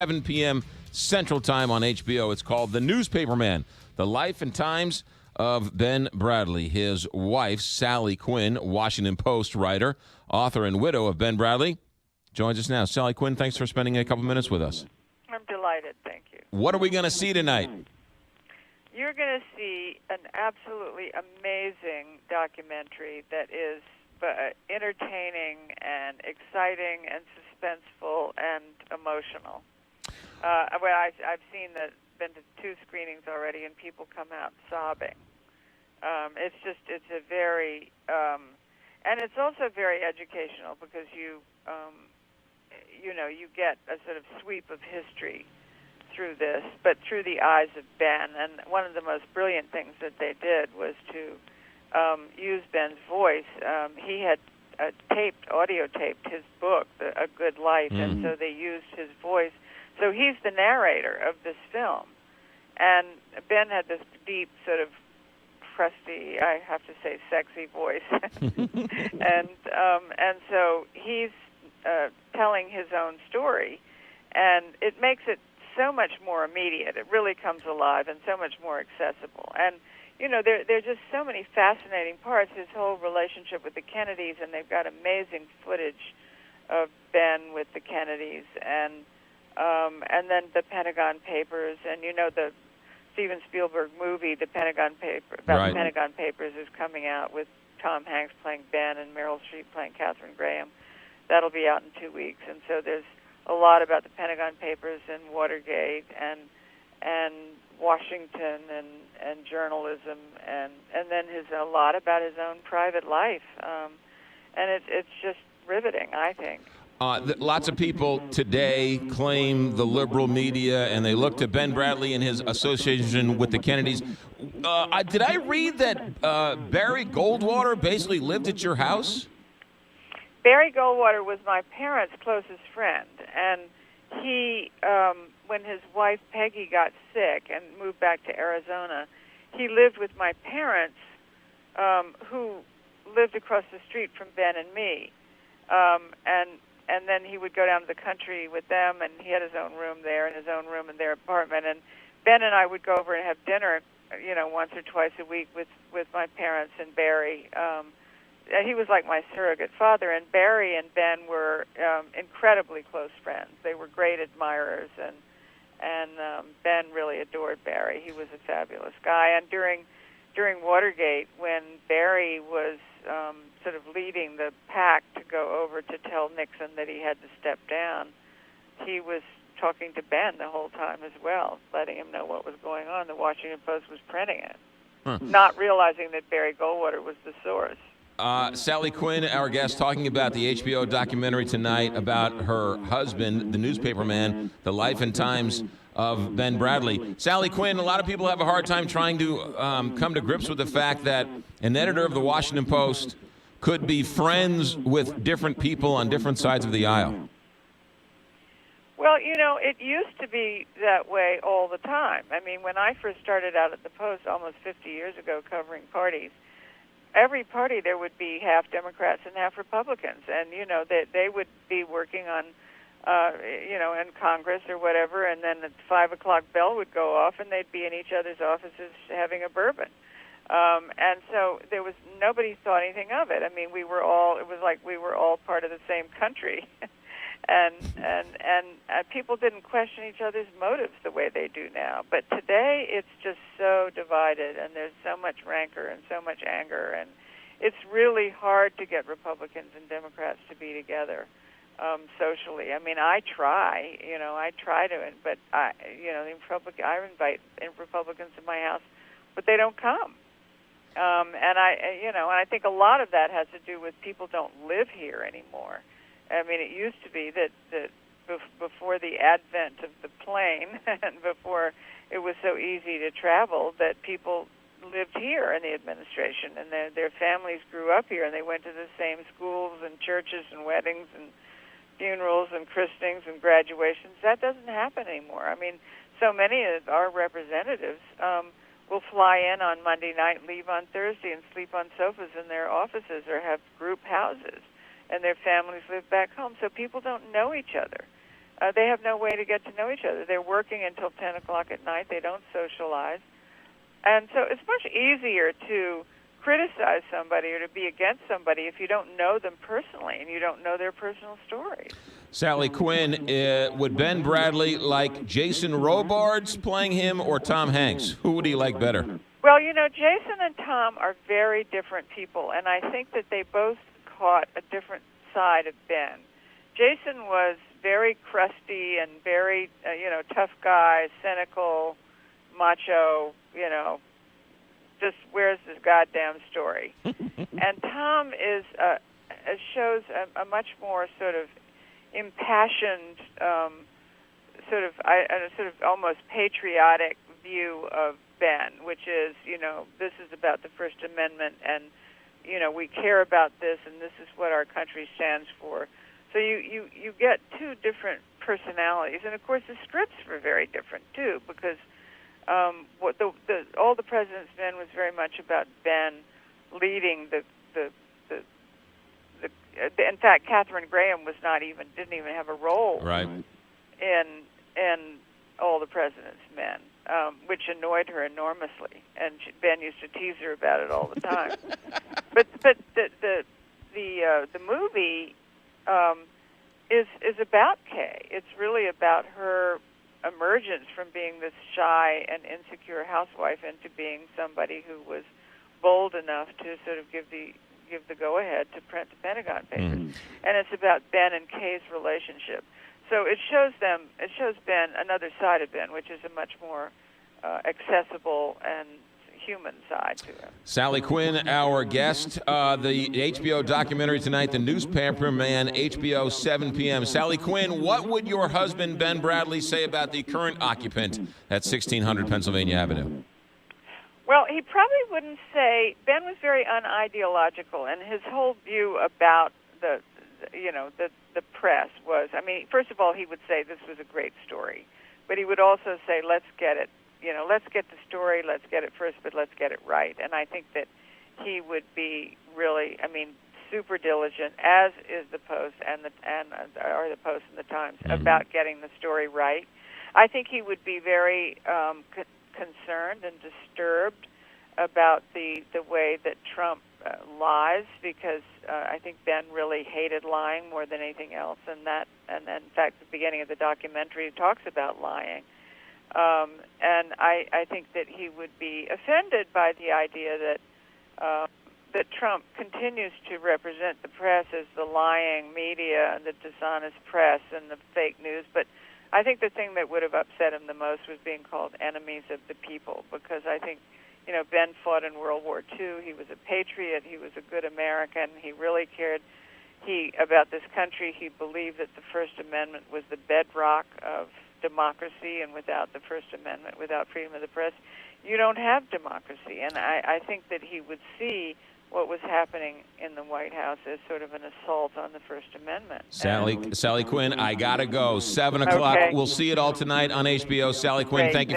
7 p.m. Central Time on HBO. It's called The Newspaperman, The Life and Times of Ben Bradlee. His wife, Sally Quinn, Washington Post writer, author, and widow of Ben Bradlee, joins us now. Sally Quinn, thanks for spending a couple minutes with us. I'm delighted. Thank you. What are we going to see tonight? You're going to see an absolutely amazing documentary that is entertaining and exciting and suspenseful and emotional. I've been to 2 screenings already, and people come out sobbing. It's a very, and it's also very educational because you get a sort of sweep of history through this, but through the eyes of Ben. And one of the most brilliant things that they did was to use Ben's voice. He had audio taped his book, A Good Life, and so they used his voice. So he's the narrator of this film. And Ben had this deep, sort of crusty, I have to say, sexy voice. and so he's telling his own story, and it makes it so much more immediate. It really comes alive and so much more accessible. And, there are just so many fascinating parts, his whole relationship with the Kennedys, and they've got amazing footage of Ben with the Kennedys, and then the Pentagon Papers, and the Steven Spielberg movie, The Pentagon The Pentagon Papers, is coming out with Tom Hanks playing Ben and Meryl Streep playing Katharine Graham. That'll be out in 2 weeks, and so there's a lot about the Pentagon Papers and Watergate and Washington and journalism, and then a lot about his own private life, and it's just riveting, I think. Lots of people today claim the liberal media, and they look to Ben Bradlee and his association with the Kennedys. Did I read that Barry Goldwater basically lived at your house? Barry Goldwater was my parents' closest friend, and he, when his wife Peggy got sick and moved back to Arizona, he lived with my parents, who lived across the street from Ben and me, and then he would go down to the country with them, and he had his own room there and his own room in their apartment. And Ben and I would go over and have dinner, once or twice a week with my parents and Barry. He was like my surrogate father, and Barry and Ben were incredibly close friends. They were great admirers, and Ben really adored Barry. He was a fabulous guy. And during Watergate, when Barry was sort of leading the pack to go over to tell Nixon that he had to step down, he was talking to Ben the whole time as well, letting him know what was going on. The Washington Post was printing it, not realizing that Barry Goldwater was the source. Sally Quinn, our guest, talking about the HBO documentary tonight about her husband, the newspaperman, The Life and Times of Ben Bradlee. Sally Quinn, a lot of people have a hard time trying to come to grips with the fact that an editor of the Washington Post could be friends with different people on different sides of the aisle. Well, it used to be that way all the time. I mean, when I first started out at the Post almost 50 years ago covering parties, every party there would be half Democrats and half Republicans, and they would be working on in Congress or whatever, and then the 5 o'clock bell would go off, and they'd be in each other's offices having a bourbon, and so nobody thought anything of it. I mean, it was like we were all part of the same country, and people didn't question each other's motives the way they do now. But today, it's just so divided, and there's so much rancor and so much anger, and it's really hard to get Republicans and Democrats to be together socially. I mean, I try to, but I invite Republicans to my house, but they don't come. And I think a lot of that has to do with people don't live here anymore. I mean, it used to be that before the advent of the plane and before it was so easy to travel, that people lived here in the administration, and their families grew up here, and they went to the same schools and churches and weddings and funerals and christenings and graduations. That doesn't happen anymore. I mean, so many of our representatives will fly in on Monday night, leave on Thursday, and sleep on sofas in their offices or have group houses, and their families live back home. So people don't know each other. They have no way to get to know each other. They're working until 10 o'clock at night. They don't socialize. And so it's much easier to criticize somebody or to be against somebody if you don't know them personally and you don't know their personal stories. Sally Quinn, would Ben Bradlee like Jason Robards playing him or Tom Hanks? Who would he like better? Well, Jason and Tom are very different people, and I think that they both caught a different side of Ben. Jason was very crusty and very, tough guy, cynical, macho, just where's this goddamn story? And Tom shows a much more sort of impassioned, sort of almost patriotic view of Ben, which is, this is about the First Amendment, and we care about this, and this is what our country stands for. So you get two different personalities, and of course the scripts were very different too, because All the President's Men was very much about Ben leading the. In fact, Katharine Graham didn't even have a role in All the President's Men, which annoyed her enormously, and Ben used to tease her about it all the time. but the movie is about Kay. It's really about her emergence from being this shy and insecure housewife into being somebody who was bold enough to sort of give the go-ahead to print the Pentagon Papers. And it's about Ben and Kay's relationship. So it shows Ben, another side of Ben, which is a much more accessible and human side to him. Sally Quinn, our guest. The HBO documentary tonight, The Newspaper Man, HBO, 7 p.m. Sally Quinn, what would your husband, Ben Bradlee, say about the current occupant at 1600 Pennsylvania Avenue? Well, he probably wouldn't say. Ben was very unideological, and his whole view about the press was, first of all, he would say this was a great story, but he would also say, let's get it. Let's get the story, let's get it first, but let's get it right. And I think that he would be really, super diligent, as is the Post and the Post and the Times, about getting the story right. I think he would be very concerned and disturbed about the way that Trump lies, because I think Ben really hated lying more than anything else, and in fact, the beginning of the documentary talks about lying. And I think that he would be offended by the idea that Trump continues to represent the press as the lying media and the dishonest press and the fake news. But I think the thing that would have upset him the most was being called enemies of the people, because I think, Ben fought in World War II. He was a patriot. He was a good American. He really cared about this country. He believed that the First Amendment was the bedrock of democracy, and without the First Amendment, without freedom of the press, you don't have democracy. And I think that he would see what was happening in the White House as sort of an assault on the First Amendment. Sally Quinn, I gotta go. 7 o'clock. Okay. We'll see it all tonight on HBO. Sally Quinn, Great. thank you for